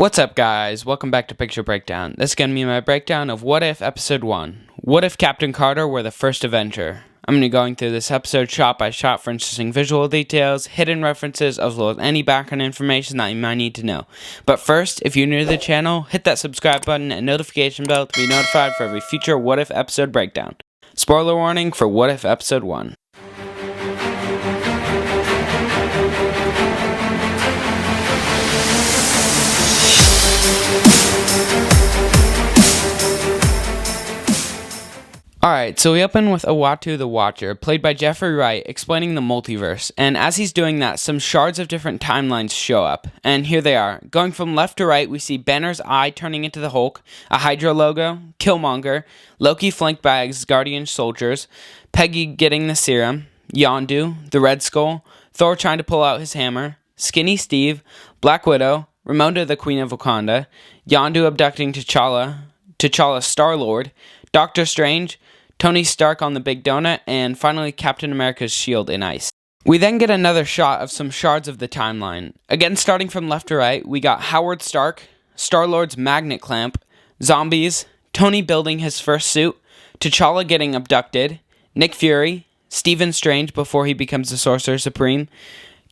What's up, guys? Welcome back to Picture Breakdown. This is going to be my breakdown of What If Episode 1. What if Captain Carter were the first Avenger? I'm going to be going through this episode shot by shot for interesting visual details, hidden references, as well as any background information that you might need to know. But first, if you're new to the channel, hit that subscribe button and notification bell to be notified for every future What If episode breakdown. Spoiler warning for What If Episode 1. Alright, so we open with Uatu the Watcher, played by Jeffrey Wright, explaining the multiverse, and as he's doing that, some shards of different timelines show up, and here they are. Going from left to right, we see Banner's eye turning into the Hulk, a Hydra logo, Killmonger, Loki flanked by Asgardian soldiers, Peggy getting the serum, Yondu, the Red Skull, Thor trying to pull out his hammer, Skinny Steve, Black Widow, Ramonda the Queen of Wakanda, Yondu abducting T'Challa Star-Lord, Doctor Strange, Tony Stark on the Big Donut, and finally Captain America's shield in ice. We then get another shot of some shards of the timeline. Again, starting from left to right, we got Howard Stark, Star-Lord's magnet clamp, zombies, Tony building his first suit, T'Challa getting abducted, Nick Fury, Stephen Strange before he becomes the Sorcerer Supreme,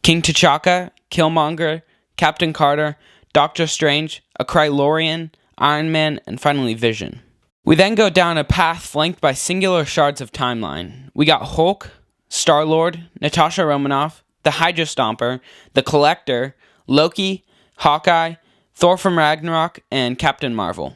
King T'Chaka, Killmonger, Captain Carter, Doctor Strange, a Krylorian, Iron Man, and finally Vision. We then go down a path flanked by singular shards of timeline. We got Hulk, Star-Lord, Natasha Romanoff, the Hydra Stomper, the Collector, Loki, Hawkeye, Thor from Ragnarok, and Captain Marvel.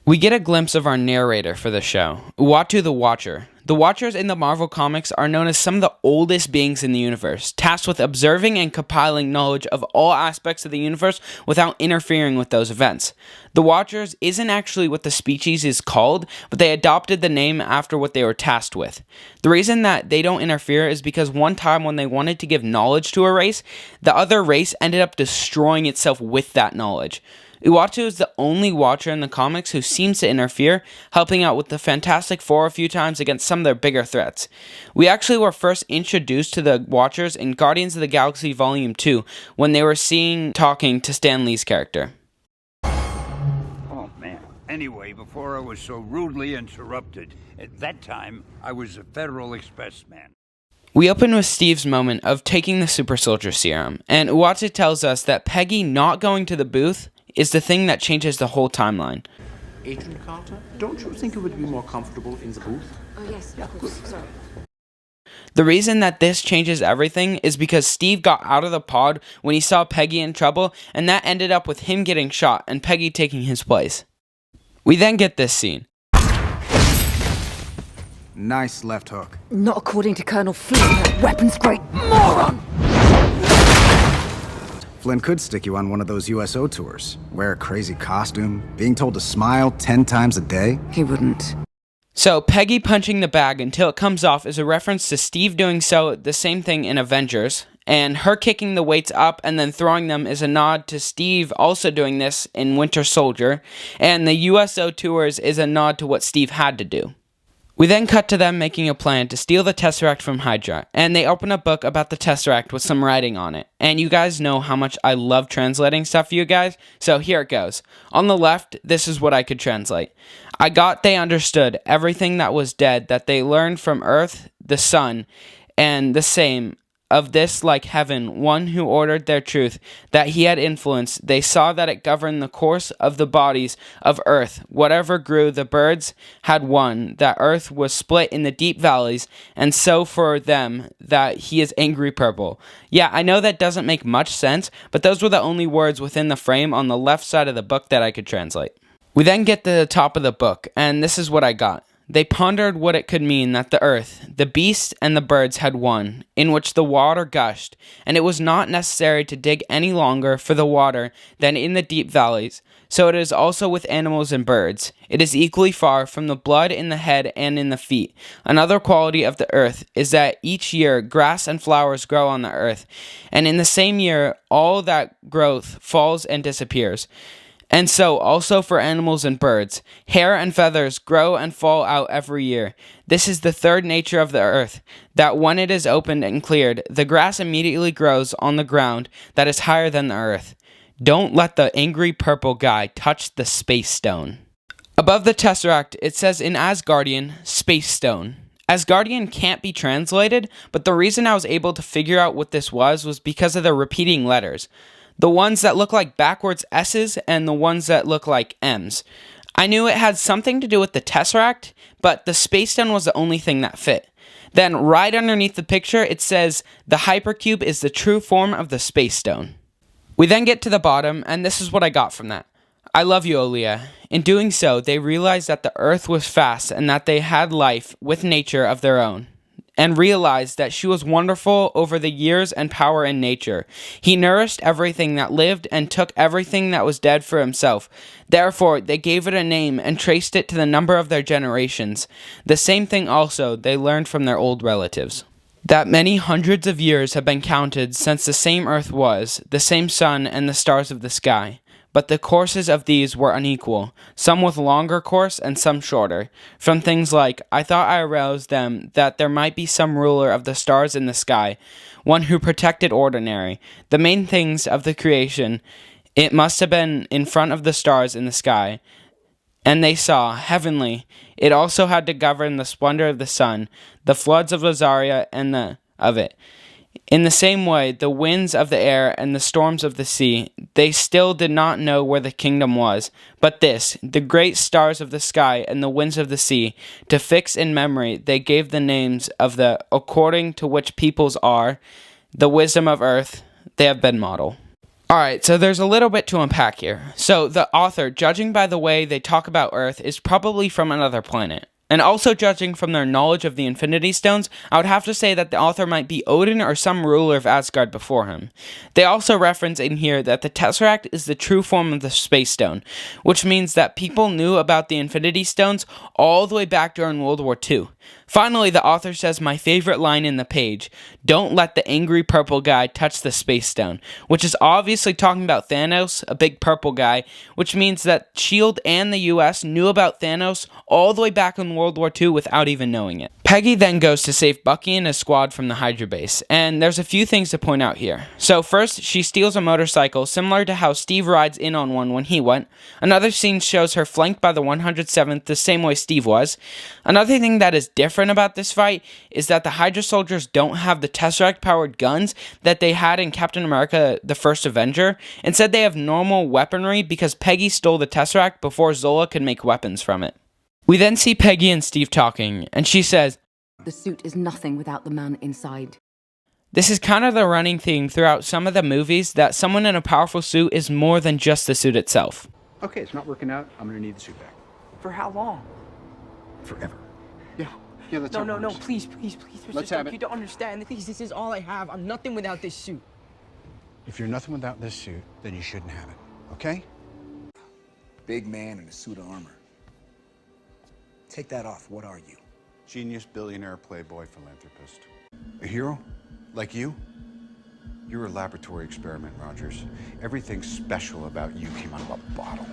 We get a glimpse of our narrator for the show, Uatu the Watcher. The Watchers in the Marvel Comics are known as some of the oldest beings in the universe, tasked with observing and compiling knowledge of all aspects of the universe without interfering with those events. The Watchers isn't actually what the species is called, but they adopted the name after what they were tasked with. The reason that they don't interfere is because one time when they wanted to give knowledge to a race, the other race ended up destroying itself with that knowledge. Uatu is the only Watcher in the comics who seems to interfere, helping out with the Fantastic Four a few times against some of their bigger threats. We actually were first introduced to the Watchers in Guardians of the Galaxy Volume 2, when they were talking to Stan Lee's character. Oh, man. Anyway, before I was so rudely interrupted, at that time, I was a Federal Express man. We open with Steve's moment of taking the Super Soldier Serum, and Uatu tells us that Peggy not going to the booth is the thing that changes the whole timeline. Agent Carter, don't you think you would be more comfortable in the booth? Oh, yes, of course, sorry. The reason that this changes everything is because Steve got out of the pod when he saw Peggy in trouble, and that ended up with him getting shot and Peggy taking his place. We then get this scene. Nice left hook. Not according to Colonel Flynn, that weapons great moron! Flynn could stick you on one of those USO tours. Wear a crazy costume, being told to smile 10 times a day. He wouldn't. So, Peggy punching the bag until it comes off is a reference to Steve doing the same thing in Avengers, and her kicking the weights up and then throwing them is a nod to Steve also doing this in Winter Soldier, and the USO tours is a nod to what Steve had to do. We then cut to them making a plan to steal the Tesseract from Hydra, and they open a book about the Tesseract with some writing on it. And you guys know how much I love translating stuff for you guys, so here it goes. On the left, this is what I could translate. I got they understood everything that was dead, that they learned from Earth, the Sun, and the same of this like heaven, one who ordered their truth, that he had influence. They saw that it governed the course of the bodies of earth. Whatever grew, the birds had won, that earth was split in the deep valleys, and so for them, that he is angry purple. Yeah, I know that doesn't make much sense, but those were the only words within the frame on the left side of the book that I could translate. We then get to the top of the book, and this is what I got. They pondered what it could mean that the earth, the beasts, and the birds had won, in which the water gushed, and it was not necessary to dig any longer for the water than in the deep valleys. So it is also with animals and birds. It is equally far from the blood in the head and in the feet. Another quality of the earth is that each year grass and flowers grow on the earth, and in the same year all that growth falls and disappears. And so also for animals and birds, hair and feathers grow and fall out every year. This is the third nature of the earth, that when it is opened and cleared, the grass immediately grows on the ground that is higher than the earth. Don't let the angry purple guy touch the space stone. Above the Tesseract, it says in Asgardian, Space Stone. Asgardian can't be translated, but the reason I was able to figure out what this was because of the repeating letters. The ones that look like backwards S's and the ones that look like M's. I knew it had something to do with the Tesseract, but the Space Stone was the only thing that fit. Then right underneath the picture, it says the Hypercube is the true form of the Space Stone. We then get to the bottom, and this is what I got from that. I love you, Olia. In doing so, they realized that the earth was fast and that they had life with nature of their own, and realized that she was wonderful over the years and power in nature. He nourished everything that lived and took everything that was dead for himself. Therefore, they gave it a name and traced it to the number of their generations. The same thing also they learned from their old relatives. That many hundreds of years have been counted since the same earth was, the same sun and the stars of the sky. But the courses of these were unequal, some with longer course and some shorter. From things like, I thought I aroused them that there might be some ruler of the stars in the sky, one who protected ordinary. The main things of the creation, it must have been in front of the stars in the sky. And they saw, heavenly, it also had to govern the splendor of the sun, the floods of Lazaria and of it. In the same way, the winds of the air and the storms of the sea, they still did not know where the kingdom was. But this, the great stars of the sky and the winds of the sea, to fix in memory, they gave the names of the according to which peoples are, the wisdom of earth, they have been model. Alright, so there's a little bit to unpack here. So the author, judging by the way they talk about Earth, is probably from another planet. And also judging from their knowledge of the Infinity Stones, I would have to say that the author might be Odin or some ruler of Asgard before him. They also reference in here that the Tesseract is the true form of the Space Stone, which means that people knew about the Infinity Stones all the way back during World War II. Finally, the author says my favorite line in the page, don't let the angry purple guy touch the Space Stone, which is obviously talking about Thanos, a big purple guy, which means that S.H.I.E.L.D. and the US knew about Thanos all the way back in World War II without even knowing it. Peggy then goes to save Bucky and his squad from the Hydra base, and there's a few things to point out here. So first, she steals a motorcycle similar to how Steve rides in on one when he went. Another scene shows her flanked by the 107th the same way Steve was. Another thing that is different about this fight is that the Hydra soldiers don't have the Tesseract-powered guns that they had in Captain America the First Avenger. Instead, they have normal weaponry because Peggy stole the Tesseract before Zola could make weapons from it. We then see Peggy and Steve talking, and she says, The suit is nothing without the man inside. this is kind of the running theme throughout some of the movies that someone in a powerful suit is more than just the suit itself. Okay, it's not working out. I'm gonna need the suit back. For how long? Forever. Yeah. Yeah, that's No, how it no, no, works. please, please, please, Mr. Let's Stark, have it. you don't understand. Please, this is all I have. I'm nothing without this suit. If you're nothing without this suit, then you shouldn't have it. Okay? Big man in a suit of armor. Take that off. What are you? Genius, billionaire, playboy, philanthropist. A hero? Like you? You're a laboratory experiment, Rogers. Everything special about you came out of a bottle.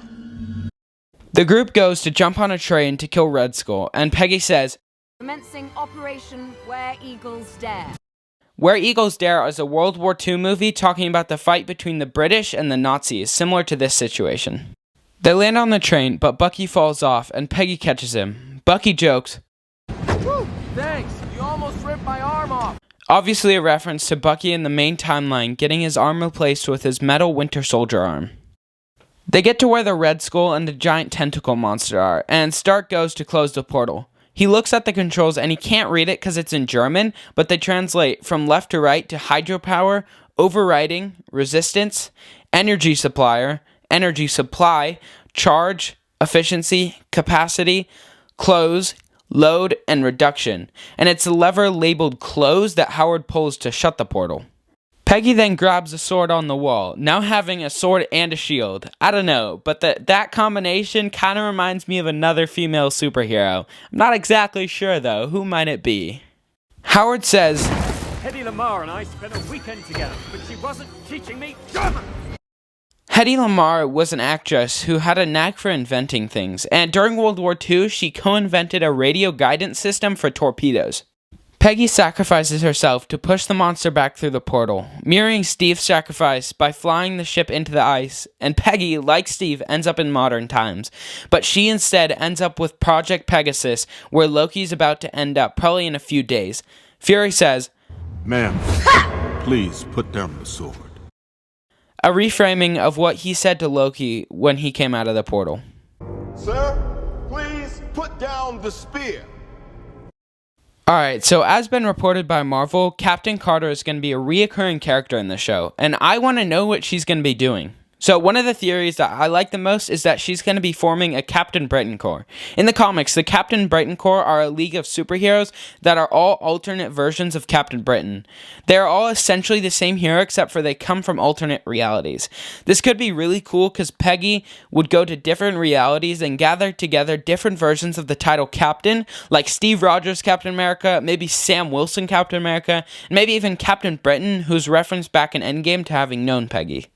The group goes to jump on a train to kill Red Skull, and Peggy says, Commencing Operation Where Eagles Dare. Where Eagles Dare is a World War II movie talking about the fight between the British and the Nazis, similar to this situation. They land on the train, but Bucky falls off, and Peggy catches him. Bucky jokes, Woo! Thanks. You almost ripped my arm off. obviously a reference to Bucky in the main timeline getting his arm replaced with his metal Winter Soldier arm. They get to where the Red Skull and the giant tentacle monster are, and Stark goes to close the portal. He looks at the controls and he can't read it because it's in German, but they translate from left to right to hydropower, overriding, resistance, energy supplier, energy supply, charge, efficiency, capacity, close, load, and reduction. And it's a lever labeled close that Howard pulls to shut the portal. Peggy then grabs a sword on the wall, now having a sword and a shield. I don't know, but that combination kind of reminds me of another female superhero. I'm not exactly sure though, who might it be? Howard says, Hedy Lamarr and I spent a weekend together, but she wasn't teaching me German! Hedy Lamarr was an actress who had a knack for inventing things, and during World War II, she co-invented a radio guidance system for torpedoes. Peggy sacrifices herself to push the monster back through the portal, mirroring Steve's sacrifice by flying the ship into the ice, and Peggy, like Steve, ends up in modern times. But she instead ends up with Project Pegasus, where Loki's about to end up, probably in a few days. Fury says, "Ma'am, please put down the sword." A reframing of what he said to Loki when he came out of the portal. "Sir, please put down the spear." Alright, so as been reported by Marvel, Captain Carter is going to be a reoccurring character in the show, and I want to know what she's going to be doing. So one of the theories that I like the most is that she's going to be forming a Captain Britain Corps. In the comics, the Captain Britain Corps are a league of superheroes that are all alternate versions of Captain Britain. They are all essentially the same hero except for they come from alternate realities. This could be really cool because Peggy would go to different realities and gather together different versions of the title Captain, like Steve Rogers Captain America, maybe Sam Wilson Captain America, and maybe even Captain Britain, who's referenced back in Endgame to having known Peggy.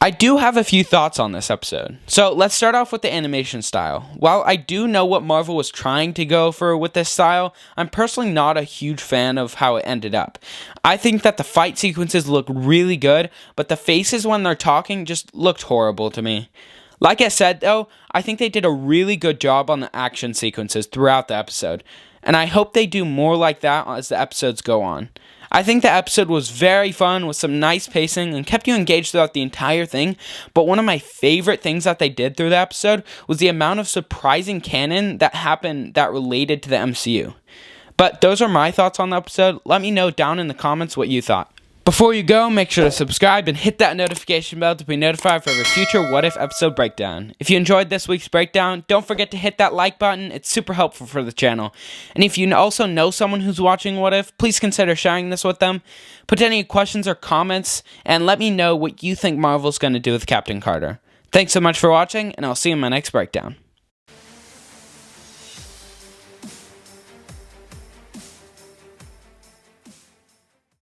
I do have a few thoughts on this episode. So let's start off with the animation style. While I do know what Marvel was trying to go for with this style, I'm personally not a huge fan of how it ended up. I think that the fight sequences look really good, but the faces when they're talking just looked horrible to me. Like I said though, I think they did a really good job on the action sequences throughout the episode, and I hope they do more like that as the episodes go on. I think the episode was very fun with some nice pacing and kept you engaged throughout the entire thing, but one of my favorite things that they did through the episode was the amount of surprising canon that happened that related to the MCU. But those are my thoughts on the episode. Let me know down in the comments what you thought. Before you go, make sure to subscribe and hit that notification bell to be notified for every future What If episode breakdown. If you enjoyed this week's breakdown, don't forget to hit that like button, it's super helpful for the channel. And if you also know someone who's watching What If, please consider sharing this with them. Put any questions or comments, and let me know what you think Marvel's going to do with Captain Carter. Thanks so much for watching, and I'll see you in my next breakdown.